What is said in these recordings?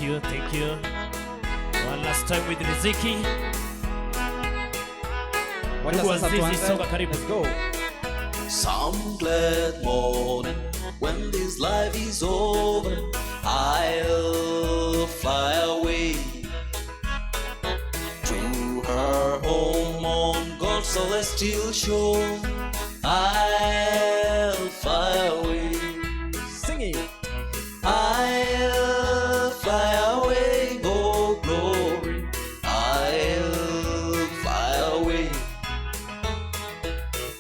you. One last time with Riziki. Let's go. Some glad morning when this life is over, I'll fly away to her home on God's celestial shore. I'll fly away. Sing it. I'll fly away, oh glory. I'll fly away.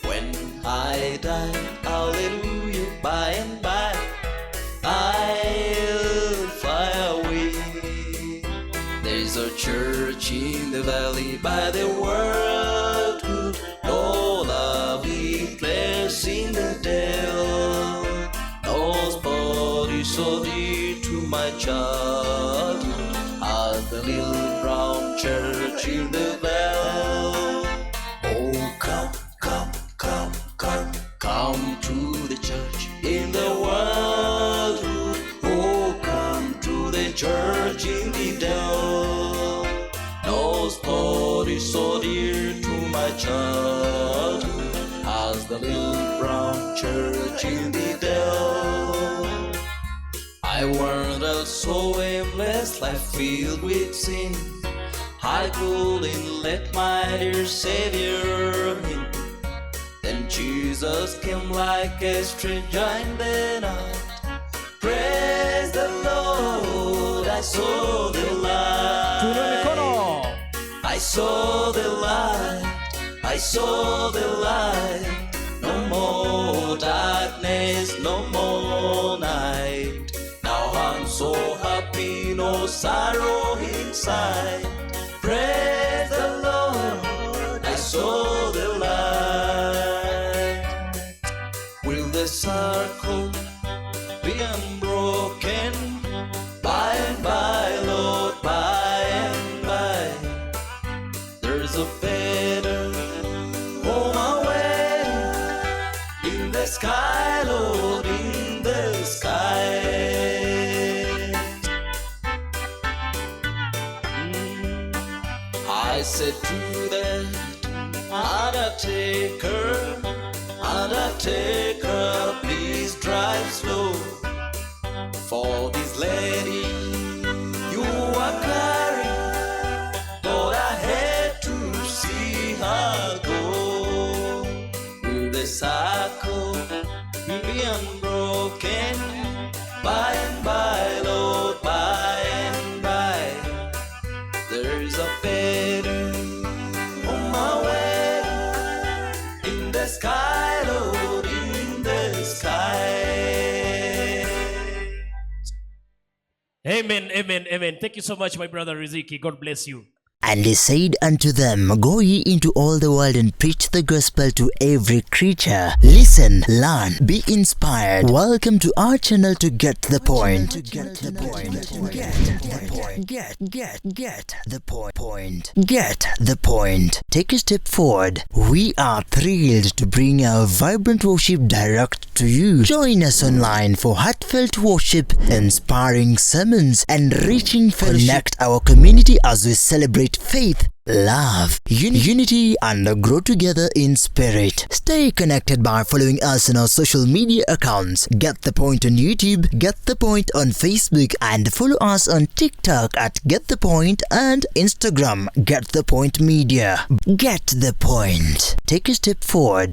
When I die, hallelujah, by and by, I'll fly away. There's a church in the valley by the world good, no lovely place in the dale. Those bodies so dear to my child, at the little brown church in the vale. Oh, come, come, come, come, come to the church in the world. Oh, come to the church in the dale. Those bodies so dear to my child, as the little brown church in the dale. I wandered so aimless, life filled with sin. I couldn't let my dear Savior in. Then Jesus came like a stranger in the night. Praise the Lord, I saw the light. I saw the light, I saw the light. No more darkness, no more night. Now I'm so happy, no sorrow inside. Praise the Lord, I saw the light. Will the circle be unbroken? By and by, Lord, by and by. There's a better home away in the sky, Lord, in the sky. I said to the undertaker, undertaker, please drive slow. For this lady you are carrying, Lord, I had to see her go. Will the circle be unbroken? By and by, Lord, by and by. There's a better on my way in the sky, Lord, in the sky. Amen, amen, amen. Thank you so much, my brother Riziki. God bless you. And he said unto them, Go ye into all the world and preach the gospel to every creature. Listen, learn, be inspired. Welcome to our channel to get the point. Get the point. Take a step forward. We are thrilled to bring our vibrant worship direct to you. Join us online for heartfelt worship, inspiring sermons, and enriching fellowship. Connect our community as we celebrate faith, love, unity, and grow together in spirit. Stay connected by following us on our social media accounts. Get the Point on YouTube, Get the Point on Facebook, and follow us on TikTok at Get the Point and Instagram Get the Point Media. Get the point. Take a step forward.